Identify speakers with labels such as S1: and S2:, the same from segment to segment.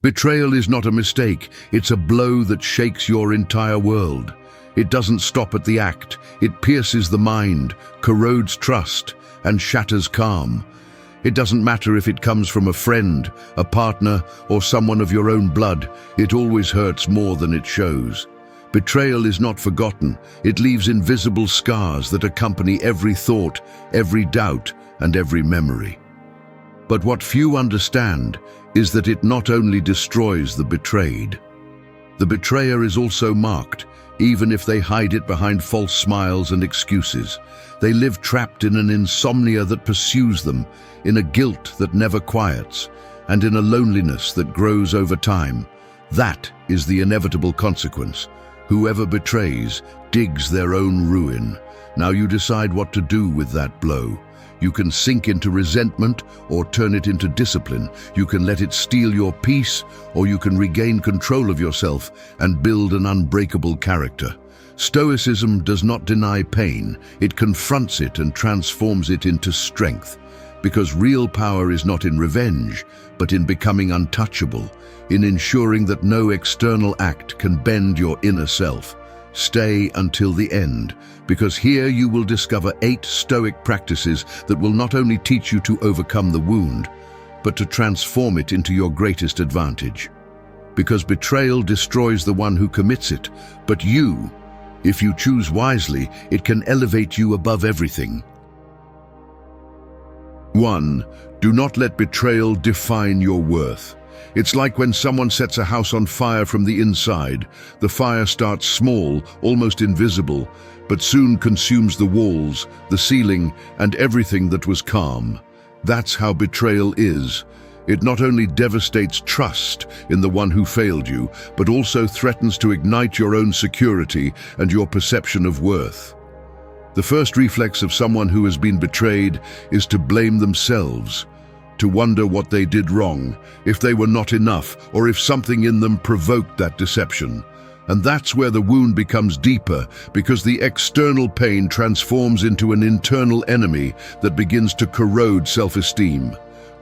S1: Betrayal is not a mistake, it's a blow that shakes your entire world. It doesn't stop at the act, it pierces the mind, corrodes trust, and shatters calm. It doesn't matter if it comes from a friend, a partner, or someone of your own blood, it always hurts more than it shows. Betrayal is not forgotten, it leaves invisible scars that accompany every thought, every doubt, and every memory. But what few understand is that it not only destroys the betrayed. The betrayer is also marked, even if they hide it behind false smiles and excuses. They live trapped in an insomnia that pursues them, in a guilt that never quiets, and in a loneliness that grows over time. That is the inevitable consequence. Whoever betrays digs their own ruin. Now you decide what to do with that blow. You can sink into resentment or turn it into discipline. You can let it steal your peace, or you can regain control of yourself and build an unbreakable character. Stoicism does not deny pain, it confronts it and transforms it into strength. Because real power is not in revenge, but in becoming untouchable, in ensuring that no external act can bend your inner self. Stay until the end, because here you will discover 8 Stoic practices that will not only teach you to overcome the wound, but to transform it into your greatest advantage. Because betrayal destroys the one who commits it, but you, if you choose wisely, it can elevate you above everything. 1. Do not let betrayal define your worth. It's like when someone sets a house on fire from the inside. The fire starts small, almost invisible, but soon consumes the walls, the ceiling, and everything that was calm. That's how betrayal is. It not only devastates trust in the one who failed you, but also threatens to ignite your own security and your perception of worth. The first reflex of someone who has been betrayed is to blame themselves, to wonder what they did wrong, if they were not enough, or if something in them provoked that deception. And that's where the wound becomes deeper, because the external pain transforms into an internal enemy that begins to corrode self-esteem.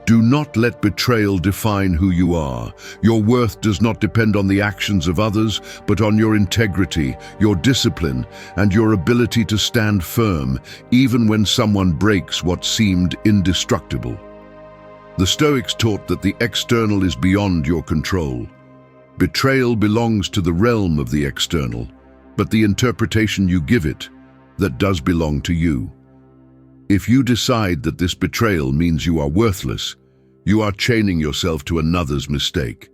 S1: Do not let betrayal define who you are. Your worth does not depend on the actions of others, but on your integrity, your discipline, and your ability to stand firm, even when someone breaks what seemed indestructible. The Stoics taught that the external is beyond your control. Betrayal belongs to the realm of the external, but the interpretation you give it, that does belong to you. If you decide that this betrayal means you are worthless, you are chaining yourself to another's mistake.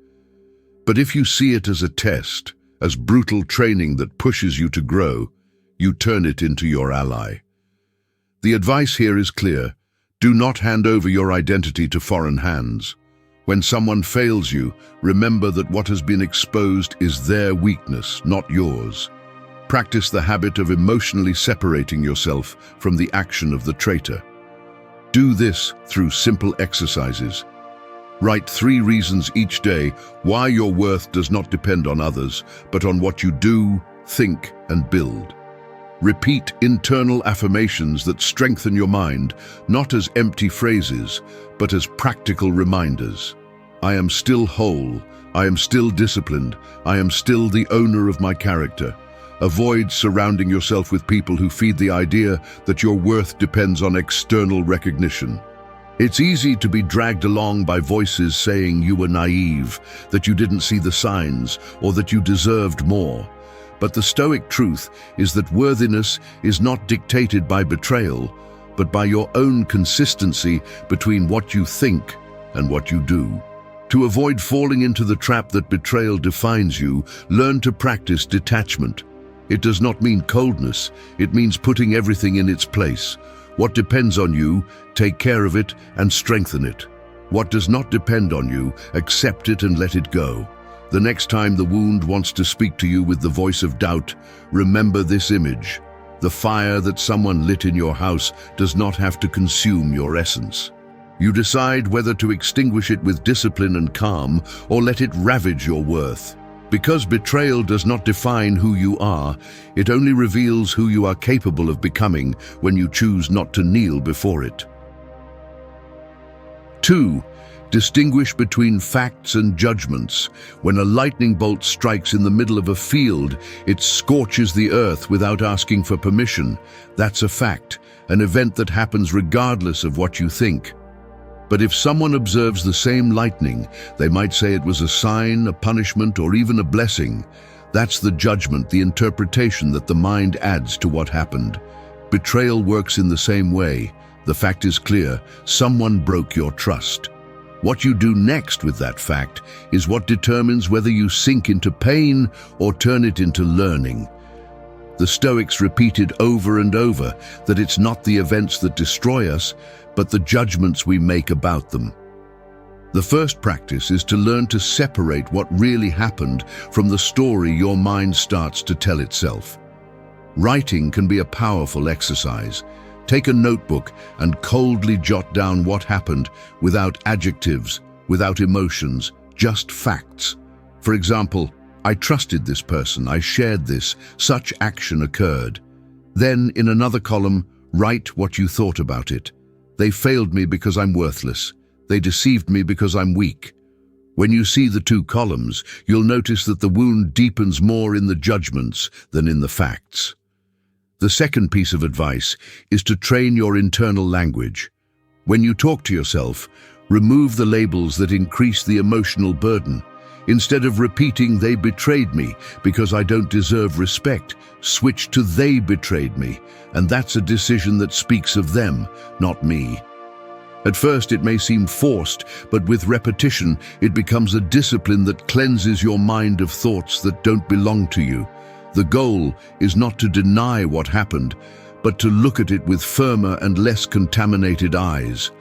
S1: But if you see it as a test, as brutal training that pushes you to grow, you turn it into your ally. The advice here is clear. Do not hand over your identity to foreign hands. When someone fails you, remember that what has been exposed is their weakness, not yours. Practice the habit of emotionally separating yourself from the action of the traitor. Do this through simple exercises. Write 3 reasons each day why your worth does not depend on others, but on what you do, think, and build. Repeat internal affirmations that strengthen your mind, not as empty phrases, but as practical reminders. I am still whole, I am still disciplined, I am still the owner of my character. Avoid surrounding yourself with people who feed the idea that your worth depends on external recognition. It's easy to be dragged along by voices saying you were naive, that you didn't see the signs, or that you deserved more. But the Stoic truth is that worthiness is not dictated by betrayal, but by your own consistency between what you think and what you do. To avoid falling into the trap that betrayal defines you, learn to practice detachment. It does not mean coldness, it means putting everything in its place. What depends on you, take care of it and strengthen it. What does not depend on you, accept it and let it go. The next time the wound wants to speak to you with the voice of doubt, remember this image. The fire that someone lit in your house does not have to consume your essence. You decide whether to extinguish it with discipline and calm, or let it ravage your worth. Because betrayal does not define who you are, it only reveals who you are capable of becoming when you choose not to kneel before it. 2. Distinguish between facts and judgments. When a lightning bolt strikes in the middle of a field, it scorches the earth without asking for permission. That's a fact, an event that happens regardless of what you think. But if someone observes the same lightning, they might say it was a sign, a punishment, or even a blessing. That's the judgment, the interpretation that the mind adds to what happened. Betrayal works in the same way. The fact is clear: someone broke your trust. What you do next with that fact is what determines whether you sink into pain or turn it into learning. The Stoics repeated over and over that it's not the events that destroy us, but the judgments we make about them. The first practice is to learn to separate what really happened from the story your mind starts to tell itself. Writing can be a powerful exercise. Take a notebook and coldly jot down what happened without adjectives, without emotions, just facts. For example, I trusted this person, I shared this, such action occurred. Then, in another column, write what you thought about it. They failed me because I'm worthless. They deceived me because I'm weak. When you see the two columns, you'll notice that the wound deepens more in the judgments than in the facts. The second piece of advice is to train your internal language. When you talk to yourself, remove the labels that increase the emotional burden. Instead of repeating, "They betrayed me because I don't deserve respect," switch to "They betrayed me," and that's a decision that speaks of them, not me. At first it may seem forced, but with repetition it becomes a discipline that cleanses your mind of thoughts that don't belong to you. The goal is not to deny what happened, but to look at it with firmer and less contaminated eyes.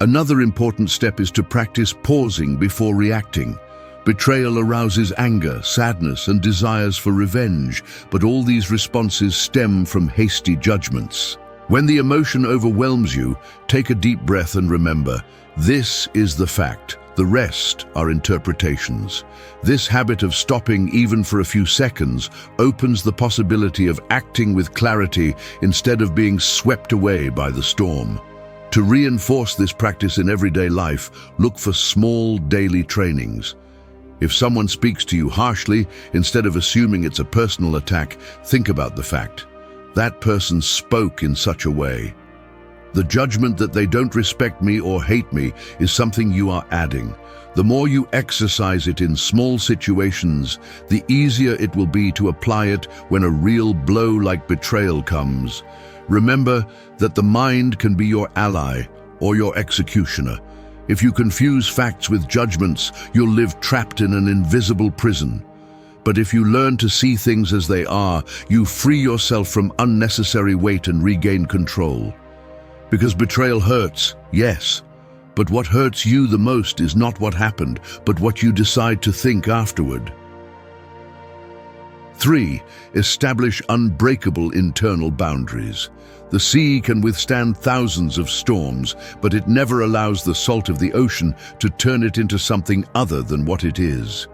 S1: Another important step is to practice pausing before reacting. Betrayal arouses anger, sadness, and desires for revenge, but all these responses stem from hasty judgments. When the emotion overwhelms you, take a deep breath and remember, this is the fact. The rest are interpretations. This habit of stopping even for a few seconds opens the possibility of acting with clarity instead of being swept away by the storm. To reinforce this practice in everyday life, look for small daily trainings. If someone speaks to you harshly, instead of assuming it's a personal attack, think about the fact. That person spoke in such a way. The judgment that they don't respect me or hate me is something you are adding. The more you exercise it in small situations, the easier it will be to apply it when a real blow like betrayal comes. Remember that the mind can be your ally or your executioner. If you confuse facts with judgments, you'll live trapped in an invisible prison. But if you learn to see things as they are, you free yourself from unnecessary weight and regain control. Because betrayal hurts, yes, but what hurts you the most is not what happened, but what you decide to think afterward. 3. Establish unbreakable internal boundaries. The sea can withstand thousands of storms, but it never allows the salt of the ocean to turn it into something other than what it is.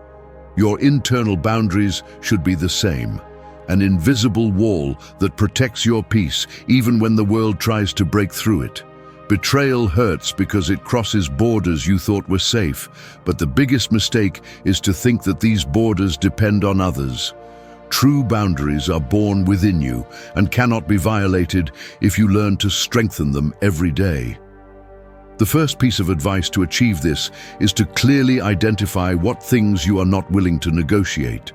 S1: Your internal boundaries should be the same. An invisible wall that protects your peace even when the world tries to break through it. Betrayal hurts because it crosses borders you thought were safe, but the biggest mistake is to think that these borders depend on others. True boundaries are born within you and cannot be violated if you learn to strengthen them every day. The first piece of advice to achieve this is to clearly identify what things you are not willing to negotiate.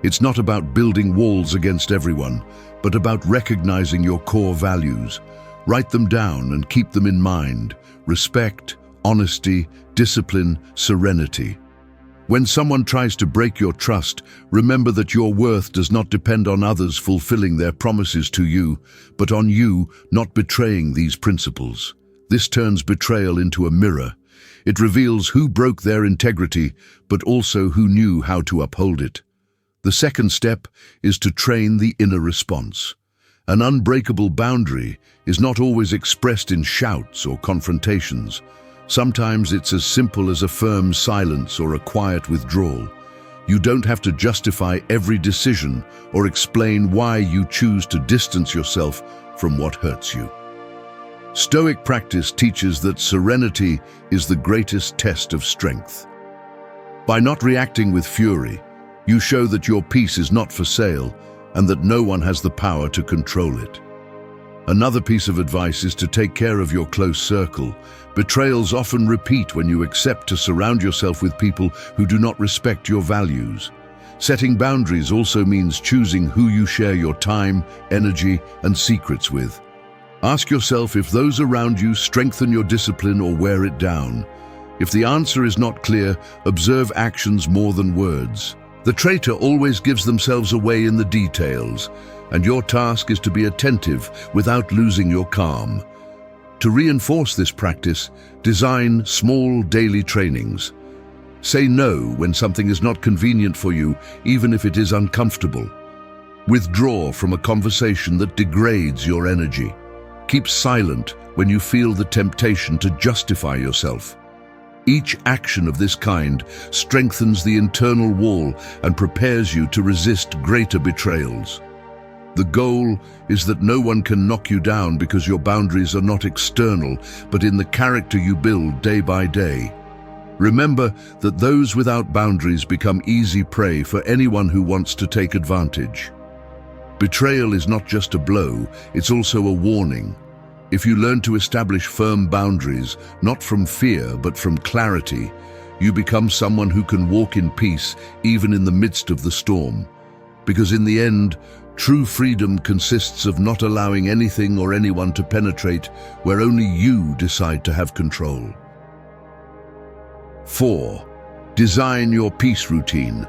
S1: It's not about building walls against everyone, but about recognizing your core values. Write them down and keep them in mind: respect, honesty, discipline, serenity. When someone tries to break your trust, remember that your worth does not depend on others fulfilling their promises to you, but on you not betraying these principles. This turns betrayal into a mirror. It reveals who broke their integrity, but also who knew how to uphold it. The second step is to train the inner response. An unbreakable boundary is not always expressed in shouts or confrontations. Sometimes it's as simple as a firm silence or a quiet withdrawal. You don't have to justify every decision or explain why you choose to distance yourself from what hurts you. Stoic practice teaches that serenity is the greatest test of strength. By not reacting with fury, you show that your peace is not for sale and that no one has the power to control it. Another piece of advice is to take care of your close circle. Betrayals often repeat when you accept to surround yourself with people who do not respect your values. Setting boundaries also means choosing who you share your time, energy, and secrets with. Ask yourself if those around you strengthen your discipline or wear it down. If the answer is not clear, observe actions more than words. The traitor always gives themselves away in the details, and your task is to be attentive without losing your calm. To reinforce this practice, design small daily trainings. Say no when something is not convenient for you, even if it is uncomfortable. Withdraw from a conversation that degrades your energy. Keep silent when you feel the temptation to justify yourself. Each action of this kind strengthens the internal wall and prepares you to resist greater betrayals. The goal is that no one can knock you down because your boundaries are not external, but in the character you build day by day. Remember that those without boundaries become easy prey for anyone who wants to take advantage. Betrayal is not just a blow, it's also a warning. If you learn to establish firm boundaries, not from fear but from clarity, you become someone who can walk in peace even in the midst of the storm. Because in the end, true freedom consists of not allowing anything or anyone to penetrate where only you decide to have control. 4. Design your peace routine.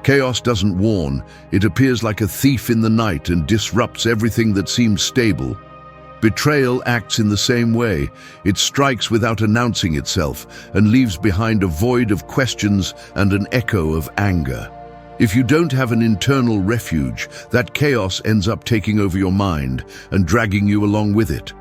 S1: Chaos doesn't warn, it appears like a thief in the night and disrupts everything that seems stable. Betrayal acts in the same way. It strikes without announcing itself and leaves behind a void of questions and an echo of anger. If you don't have an internal refuge, that chaos ends up taking over your mind and dragging you along with it.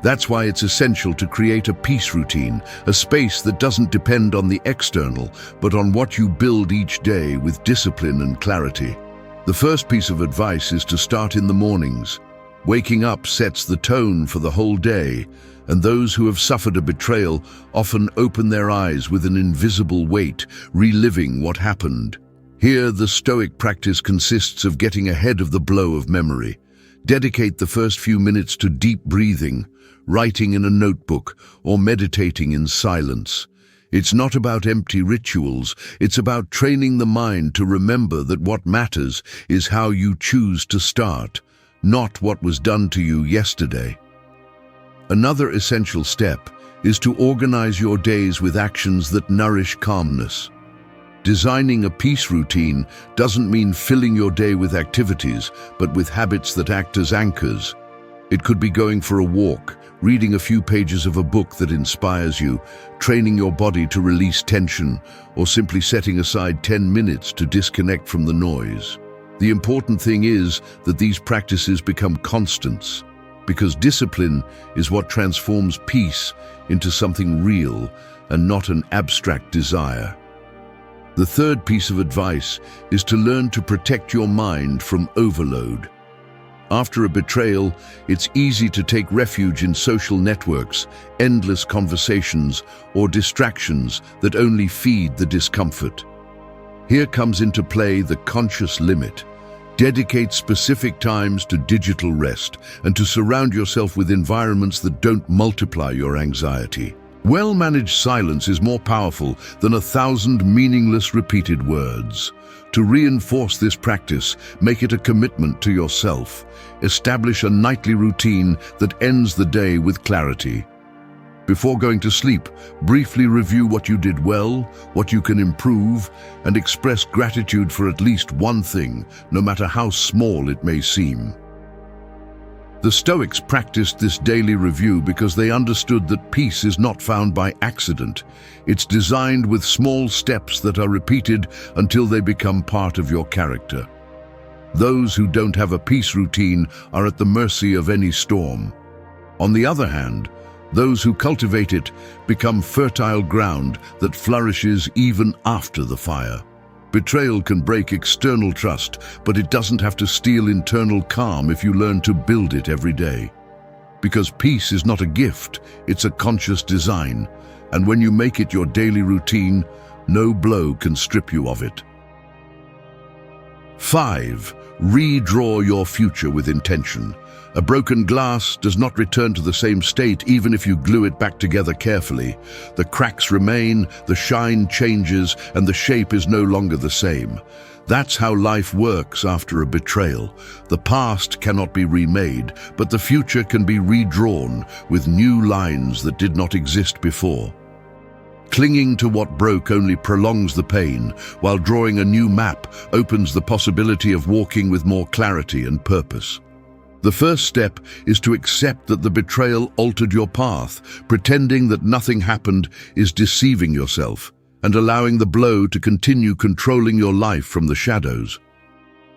S1: That's why it's essential to create a peace routine, a space that doesn't depend on the external, but on what you build each day with discipline and clarity. The first piece of advice is to start in the mornings. Waking up sets the tone for the whole day, and those who have suffered a betrayal often open their eyes with an invisible weight, reliving what happened. Here, the Stoic practice consists of getting ahead of the blow of memory. Dedicate the first few minutes to deep breathing, writing in a notebook, or meditating in silence. It's not about empty rituals, it's about training the mind to remember that what matters is how you choose to start, not what was done to you yesterday. Another essential step is to organize your days with actions that nourish calmness. Designing a peace routine doesn't mean filling your day with activities, but with habits that act as anchors. It could be going for a walk, reading a few pages of a book that inspires you, training your body to release tension, or simply setting aside 10 minutes to disconnect from the noise. The important thing is that these practices become constants, because discipline is what transforms peace into something real and not an abstract desire. The third piece of advice is to learn to protect your mind from overload. After a betrayal, it's easy to take refuge in social networks, endless conversations, or distractions that only feed the discomfort. Here comes into play the conscious limit. Dedicate specific times to digital rest and to surround yourself with environments that don't multiply your anxiety. Well-managed silence is more powerful than 1,000 meaningless repeated words. To reinforce this practice, make it a commitment to yourself. Establish a nightly routine that ends the day with clarity. Before going to sleep, briefly review what you did well, what you can improve, and express gratitude for at least one thing, no matter how small it may seem. The Stoics practiced this daily review because they understood that peace is not found by accident. It's designed with small steps that are repeated until they become part of your character. Those who don't have a peace routine are at the mercy of any storm. On the other hand, those who cultivate it become fertile ground that flourishes even after the fire. Betrayal can break external trust, but it doesn't have to steal internal calm if you learn to build it every day. because peace is not a gift, it's a conscious design, and when you make it your daily routine, no blow can strip you of it. 5. Redraw your future with intention. A broken glass does not return to the same state even if you glue it back together carefully. The cracks remain, the shine changes, and the shape is no longer the same. That's how life works after a betrayal. The past cannot be remade, but the future can be redrawn with new lines that did not exist before. Clinging to what broke only prolongs the pain, while drawing a new map opens the possibility of walking with more clarity and purpose. The first step is to accept that the betrayal altered your path. Pretending that nothing happened is deceiving yourself and allowing the blow to continue controlling your life from the shadows.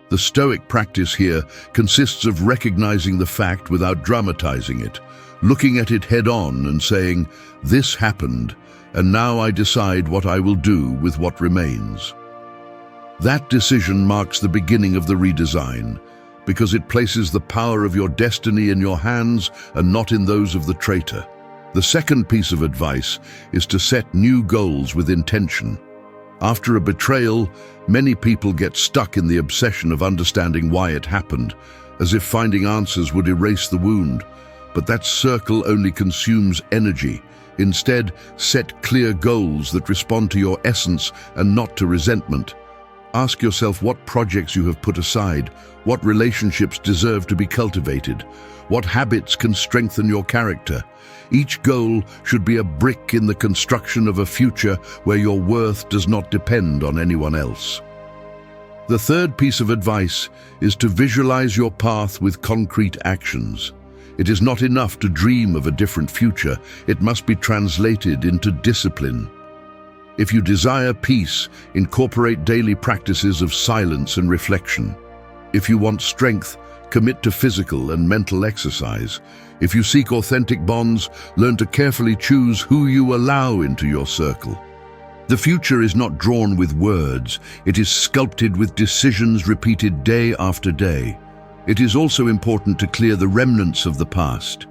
S1: The Stoic practice here consists of recognizing the fact without dramatizing it, looking at it head-on and saying, "This happened, and now I decide what I will do with what remains." That decision marks the beginning of the redesign, because it places the power of your destiny in your hands and not in those of the traitor. The second piece of advice is to set new goals with intention. After a betrayal, many people get stuck in the obsession of understanding why it happened, as if finding answers would erase the wound. But that circle only consumes energy. Instead, set clear goals that respond to your essence and not to resentment. Ask yourself what projects you have put aside, what relationships deserve to be cultivated, what habits can strengthen your character. Each goal should be a brick in the construction of a future where your worth does not depend on anyone else. The third piece of advice is to visualize your path with concrete actions. It is not enough to dream of a different future, it must be translated into discipline. If you desire peace, incorporate daily practices of silence and reflection. If you want strength, commit to physical and mental exercise. If you seek authentic bonds, learn to carefully choose who you allow into your circle. The future is not drawn with words, it is sculpted with decisions repeated day after day. It is also important to clear the remnants of the past.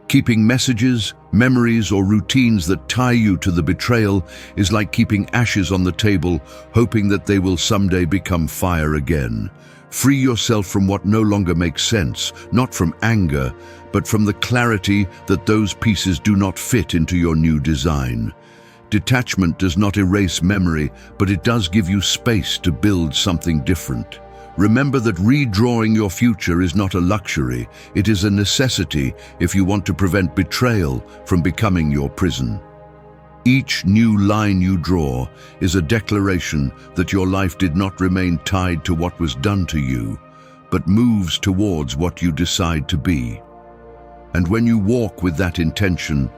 S1: Keeping messages, memories, or routines that tie you to the betrayal is like keeping ashes on the table, hoping that they will someday become fire again. Free yourself from what no longer makes sense, not from anger, but from the clarity that those pieces do not fit into your new design. Detachment does not erase memory, but it does give you space to build something different. Remember that redrawing your future is not a luxury, it is a necessity if you want to prevent betrayal from becoming your prison. Each new line you draw is a declaration that your life did not remain tied to what was done to you, but moves towards what you decide to be. And when you walk with that intention,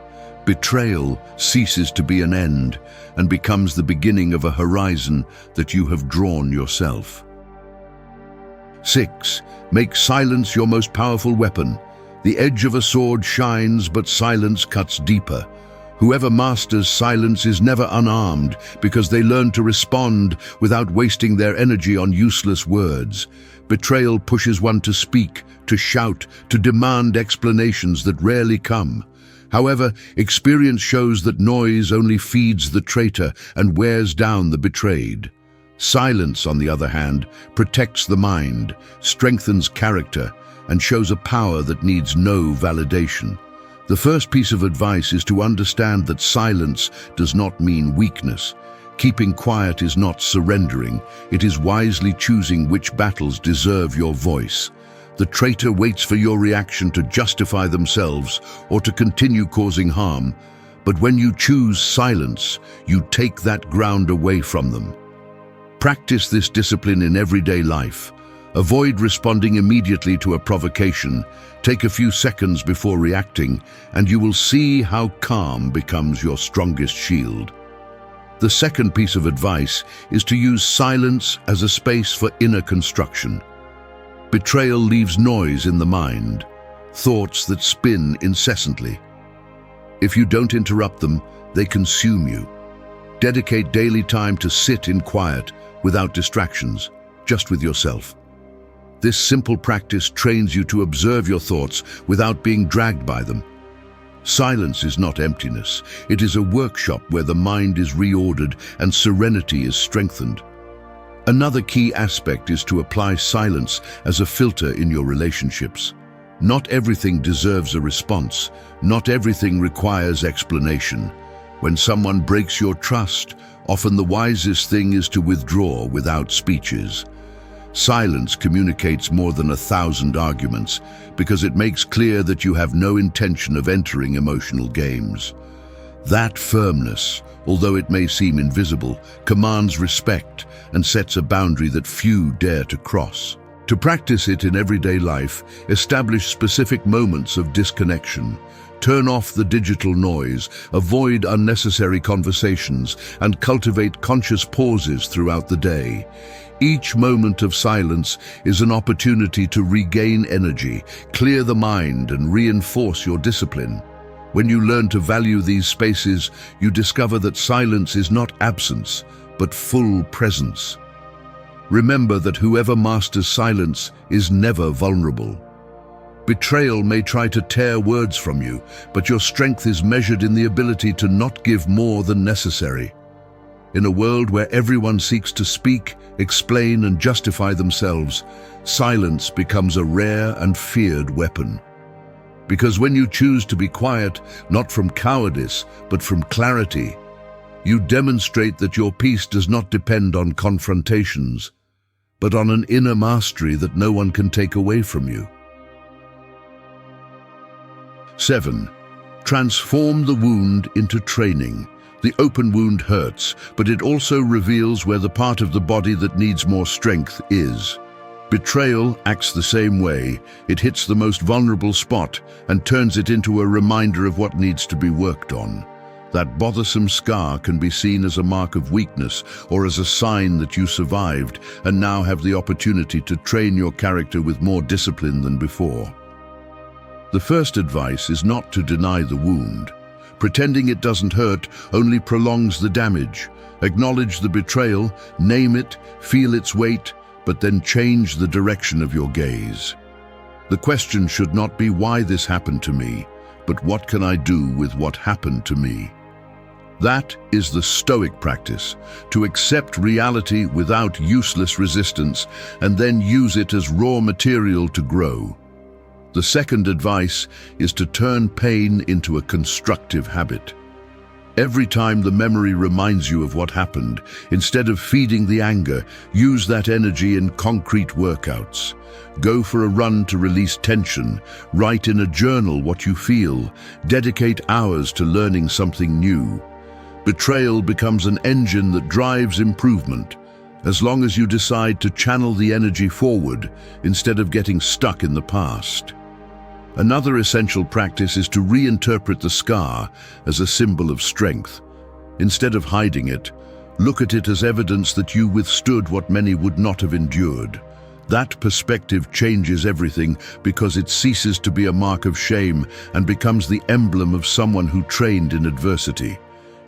S1: betrayal ceases to be an end and becomes the beginning of a horizon that you have drawn yourself. 6. Make silence your most powerful weapon. The edge of a sword shines, but silence cuts deeper. Whoever masters silence is never unarmed because they learn to respond without wasting their energy on useless words. Betrayal pushes one to speak, to shout, to demand explanations that rarely come. However, experience shows that noise only feeds the traitor and wears down the betrayed. Silence, on the other hand, protects the mind, strengthens character, and shows a power that needs no validation. The first piece of advice is to understand that silence does not mean weakness. Keeping quiet is not surrendering, it is wisely choosing which battles deserve your voice. The traitor waits for your reaction to justify themselves or to continue causing harm, but when you choose silence, you take that ground away from them. Practice this discipline in everyday life. Avoid responding immediately to a provocation. Take a few seconds before reacting, and you will see how calm becomes your strongest shield. The second piece of advice is to use silence as a space for inner construction. Betrayal leaves noise in the mind, thoughts that spin incessantly. If you don't interrupt them, they consume you. Dedicate daily time to sit in quiet, without distractions, just with yourself. This simple practice trains you to observe your thoughts without being dragged by them. Silence is not emptiness. It is a workshop where the mind is reordered and serenity is strengthened. Another key aspect is to apply silence as a filter in your relationships. Not everything deserves a response. Not everything requires explanation. When someone breaks your trust, often the wisest thing is to withdraw without speeches. Silence communicates more than 1,000 arguments because it makes clear that you have no intention of entering emotional games. That firmness, although it may seem invisible, commands respect and sets a boundary that few dare to cross. To practice it in everyday life, establish specific moments of disconnection. Turn off the digital noise, avoid unnecessary conversations, and cultivate conscious pauses throughout the day. Each moment of silence is an opportunity to regain energy, clear the mind, and reinforce your discipline. When you learn to value these spaces, you discover that silence is not absence, but full presence. Remember that whoever masters silence is never vulnerable. Betrayal may try to tear words from you, but your strength is measured in the ability to not give more than necessary. In a world where everyone seeks to speak, explain, and justify themselves, silence becomes a rare and feared weapon. Because when you choose to be quiet, not from cowardice, but from clarity, you demonstrate that your peace does not depend on confrontations, but on an inner mastery that no one can take away from you. 7. Transform the wound into training. The open wound hurts, but it also reveals where the part of the body that needs more strength is. Betrayal acts the same way. It hits the most vulnerable spot and turns it into a reminder of what needs to be worked on. That bothersome scar can be seen as a mark of weakness or as a sign that you survived and now have the opportunity to train your character with more discipline than before. The first advice is not to deny the wound. Pretending it doesn't hurt only prolongs the damage. Acknowledge the betrayal, name it, feel its weight, but then change the direction of your gaze. The question should not be why this happened to me, but what can I do with what happened to me? That is the Stoic practice, to accept reality without useless resistance and then use it as raw material to grow. The second advice is to turn pain into a constructive habit. Every time the memory reminds you of what happened, instead of feeding the anger, use that energy in concrete workouts. Go for a run to release tension, write in a journal what you feel, dedicate hours to learning something new. Betrayal becomes an engine that drives improvement, as long as you decide to channel the energy forward instead of getting stuck in the past. Another essential practice is to reinterpret the scar as a symbol of strength. Instead of hiding it, look at it as evidence that you withstood what many would not have endured. That perspective changes everything because it ceases to be a mark of shame and becomes the emblem of someone who trained in adversity.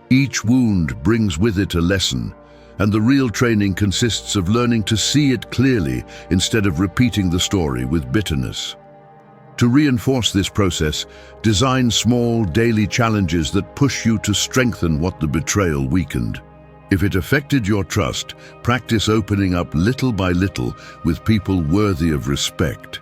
S1: Each wound brings with it a lesson, and the real training consists of learning to see it clearly instead of repeating the story with bitterness. To reinforce this process, design small daily challenges that push you to strengthen what the betrayal weakened. If it affected your trust, practice opening up little by little with people worthy of respect.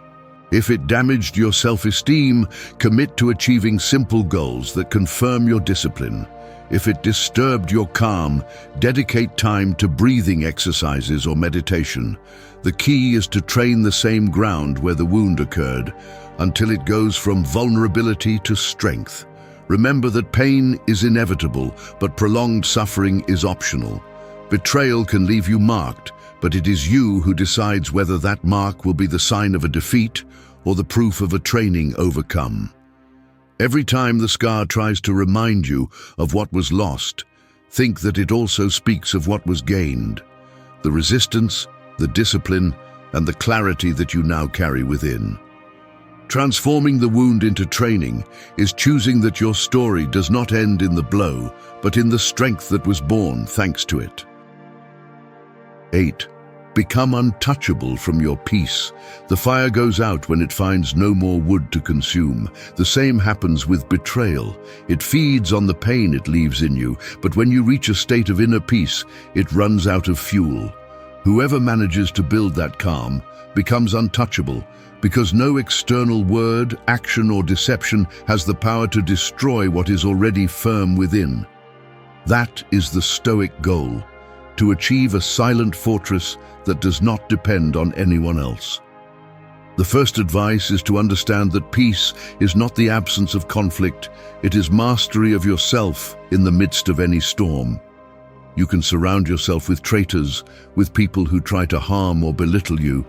S1: If it damaged your self-esteem, commit to achieving simple goals that confirm your discipline. If it disturbed your calm, dedicate time to breathing exercises or meditation. The key is to train the same ground where the wound occurred, until it goes from vulnerability to strength. Remember that pain is inevitable, but prolonged suffering is optional. Betrayal can leave you marked, but it is you who decides whether that mark will be the sign of a defeat or the proof of a training overcome. Every time the scar tries to remind you of what was lost, think that it also speaks of what was gained. The resistance, the discipline, and the clarity that you now carry within. Transforming the wound into training is choosing that your story does not end in the blow, but in the strength that was born thanks to it. 8. Become untouchable from your peace. The fire goes out when it finds no more wood to consume. The same happens with betrayal. It feeds on the pain it leaves in you, but when you reach a state of inner peace, it runs out of fuel. Whoever manages to build that calm becomes untouchable, because no external word, action, or deception has the power to destroy what is already firm within. That is the Stoic goal: to achieve a silent fortress that does not depend on anyone else. The first advice is to understand that peace is not the absence of conflict, it is mastery of yourself in the midst of any storm. You can surround yourself with traitors, with people who try to harm or belittle you,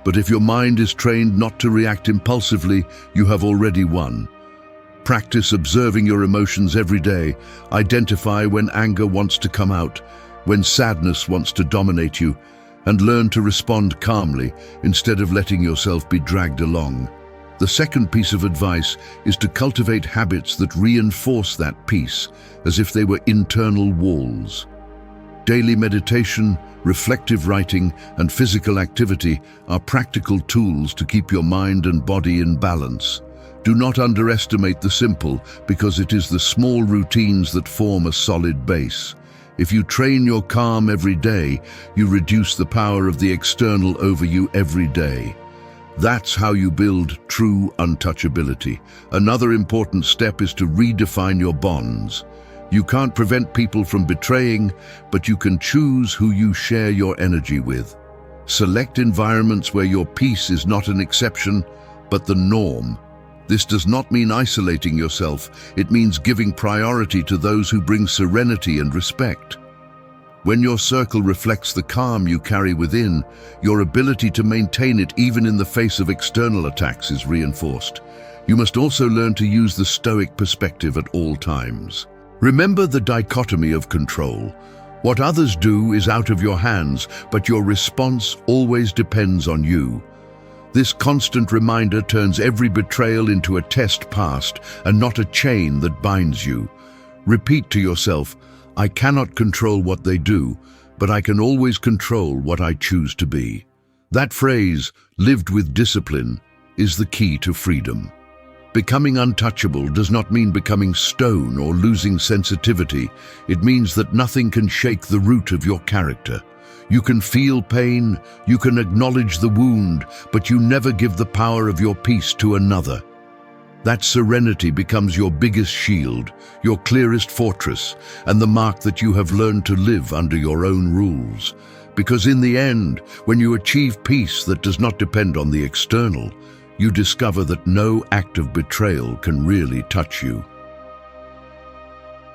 S1: but if your mind is trained not to react impulsively, you have already won. Practice observing your emotions every day. Identify when anger wants to come out, when sadness wants to dominate you, and learn to respond calmly instead of letting yourself be dragged along. The second piece of advice is to cultivate habits that reinforce that peace, as if they were internal walls. Daily meditation, reflective writing, and physical activity are practical tools to keep your mind and body in balance. Do not underestimate the simple, because it is the small routines that form a solid base. If you train your calm every day, you reduce the power of the external over you every day. That's how you build true untouchability. Another important step is to redefine your bonds. You can't prevent people from betraying, but you can choose who you share your energy with. Select environments where your peace is not an exception, but the norm. This does not mean isolating yourself, it means giving priority to those who bring serenity and respect. When your circle reflects the calm you carry within, your ability to maintain it even in the face of external attacks is reinforced. You must also learn to use the Stoic perspective at all times. Remember the dichotomy of control. What others do is out of your hands, but your response always depends on you. This constant reminder turns every betrayal into a test passed and not a chain that binds you. Repeat to yourself, I cannot control what they do, but I can always control what I choose to be. That phrase, lived with discipline, is the key to freedom. Becoming untouchable does not mean becoming stone or losing sensitivity. It means that nothing can shake the root of your character. You can feel pain, you can acknowledge the wound, but you never give the power of your peace to another. That serenity becomes your biggest shield, your clearest fortress, and the mark that you have learned to live under your own rules. Because in the end, when you achieve peace that does not depend on the external, you discover that no act of betrayal can really touch you.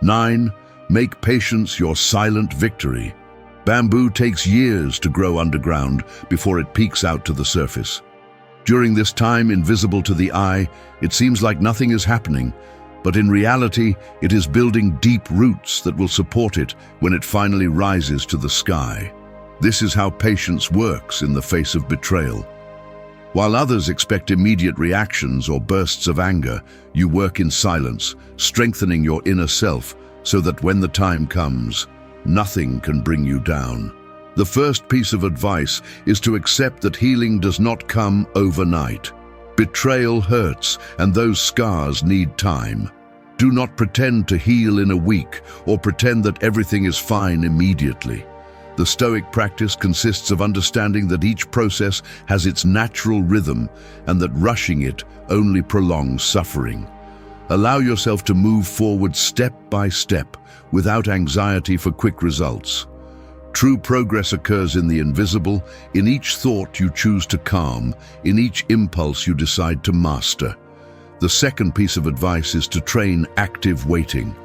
S1: 9. Make patience your silent victory. Bamboo takes years to grow underground before it peeks out to the surface. During this time, invisible to the eye, it seems like nothing is happening, but in reality, it is building deep roots that will support it when it finally rises to the sky. This is how patience works in the face of betrayal. While others expect immediate reactions or bursts of anger, you work in silence, strengthening your inner self so that when the time comes, nothing can bring you down. The first piece of advice is to accept that healing does not come overnight. Betrayal hurts, and those scars need time. Do not pretend to heal in a week or pretend that everything is fine immediately. The Stoic practice consists of understanding that each process has its natural rhythm and that rushing it only prolongs suffering. Allow yourself to move forward step by step without anxiety for quick results. True progress occurs in the invisible, in each thought you choose to calm, in each impulse you decide to master. The second piece of advice is to train active waiting.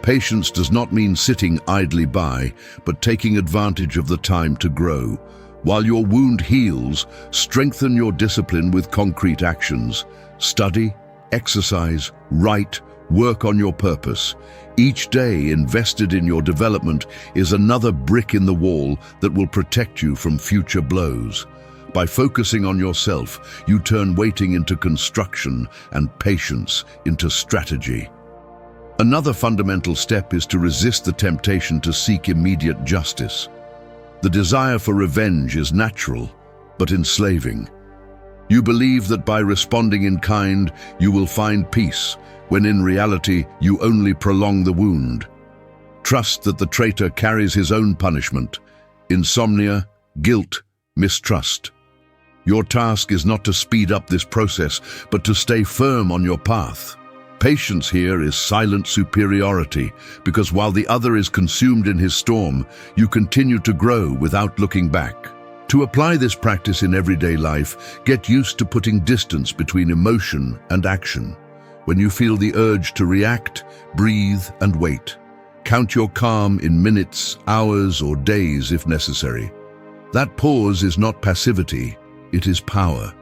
S1: Patience does not mean sitting idly by, but taking advantage of the time to grow. While your wound heals, strengthen your discipline with concrete actions. Study, exercise, write, work on your purpose. Each day invested in your development is another brick in the wall that will protect you from future blows. By focusing on yourself, you turn waiting into construction and patience into strategy. Another fundamental step is to resist the temptation to seek immediate justice. The desire for revenge is natural, but enslaving. You believe that by responding in kind, you will find peace, when in reality, you only prolong the wound. Trust that the traitor carries his own punishment: insomnia, guilt, mistrust. Your task is not to speed up this process, but to stay firm on your path. Patience here is silent superiority, because while the other is consumed in his storm, you continue to grow without looking back. To apply this practice in everyday life, get used to putting distance between emotion and action. When you feel the urge to react, breathe and wait. Count your calm in minutes, hours, or days if necessary. That pause is not passivity, it is power.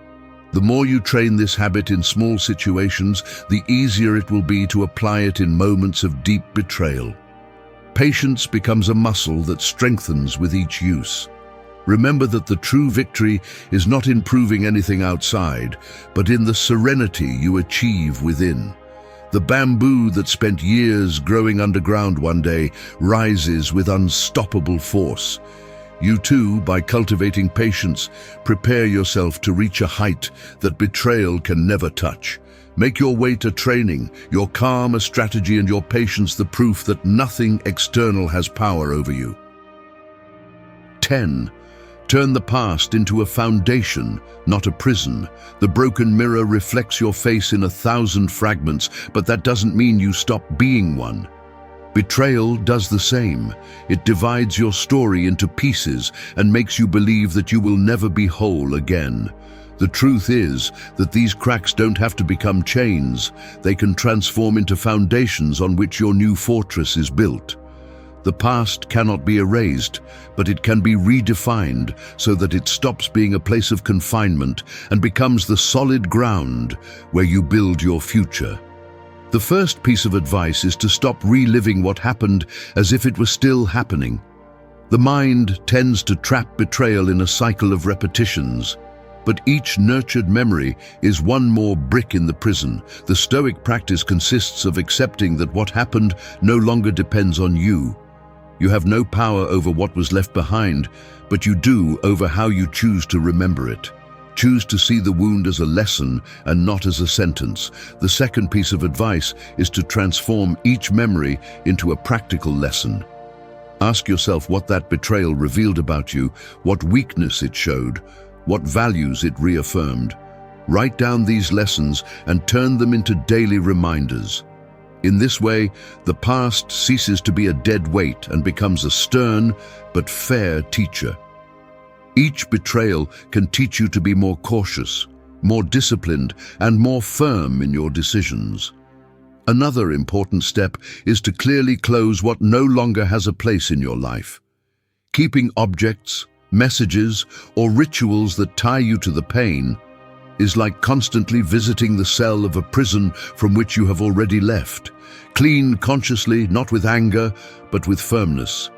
S1: The more you train this habit in small situations, the easier it will be to apply it in moments of deep betrayal. Patience becomes a muscle that strengthens with each use. Remember that the true victory is not in proving anything outside, but in the serenity you achieve within. The bamboo that spent years growing underground one day rises with unstoppable force. You too, by cultivating patience, prepare yourself to reach a height that betrayal can never touch. Make your way to training, your calm a strategy, and your patience the proof that nothing external has power over you. 10. Turn the past into a foundation, not a prison. The broken mirror reflects your face in 1,000 fragments, but that doesn't mean you stop being one. Betrayal does the same. It divides your story into pieces and makes you believe that you will never be whole again. The truth is that these cracks don't have to become chains. They can transform into foundations on which your new fortress is built. The past cannot be erased, but it can be redefined so that it stops being a place of confinement and becomes the solid ground where you build your future. The first piece of advice is to stop reliving what happened as if it was still happening. The mind tends to trap betrayal in a cycle of repetitions, but each nurtured memory is one more brick in the prison. The Stoic practice consists of accepting that what happened no longer depends on you. You have no power over what was left behind, but you do over how you choose to remember it. Choose to see the wound as a lesson and not as a sentence. The second piece of advice is to transform each memory into a practical lesson. Ask yourself what that betrayal revealed about you, what weakness it showed, what values it reaffirmed. Write down these lessons and turn them into daily reminders. In this way, the past ceases to be a dead weight and becomes a stern but fair teacher. Each betrayal can teach you to be more cautious, more disciplined, and more firm in your decisions. Another important step is to clearly close what no longer has a place in your life. Keeping objects, messages, or rituals that tie you to the pain is like constantly visiting the cell of a prison from which you have already left. Clean consciously, not with anger, but with firmness.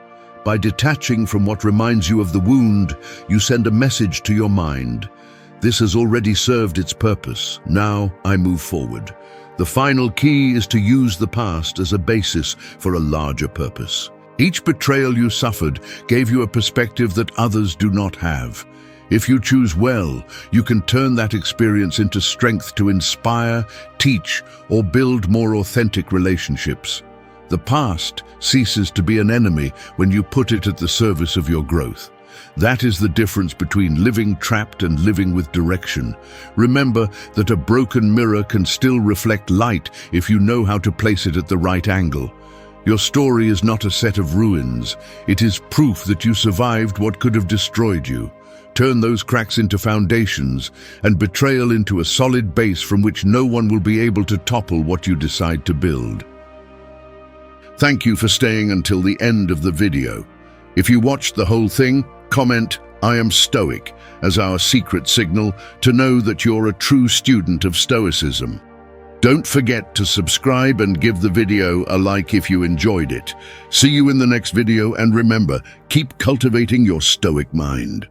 S1: By detaching from what reminds you of the wound, you send a message to your mind. This has already served its purpose. Now I move forward. The final key is to use the past as a basis for a larger purpose. Each betrayal you suffered gave you a perspective that others do not have. If you choose well, you can turn that experience into strength to inspire, teach, or build more authentic relationships. The past ceases to be an enemy when you put it at the service of your growth. That is the difference between living trapped and living with direction. Remember that a broken mirror can still reflect light if you know how to place it at the right angle. Your story is not a set of ruins. It is proof that you survived what could have destroyed you. Turn those cracks into foundations and betrayal into a solid base from which no one will be able to topple what you decide to build. Thank you for staying until the end of the video. If you watched the whole thing, comment "I am Stoic" as our secret signal to know that you're a true student of Stoicism. Don't forget to subscribe and give the video a like if you enjoyed it. See you in the next video, and remember, keep cultivating your Stoic mind.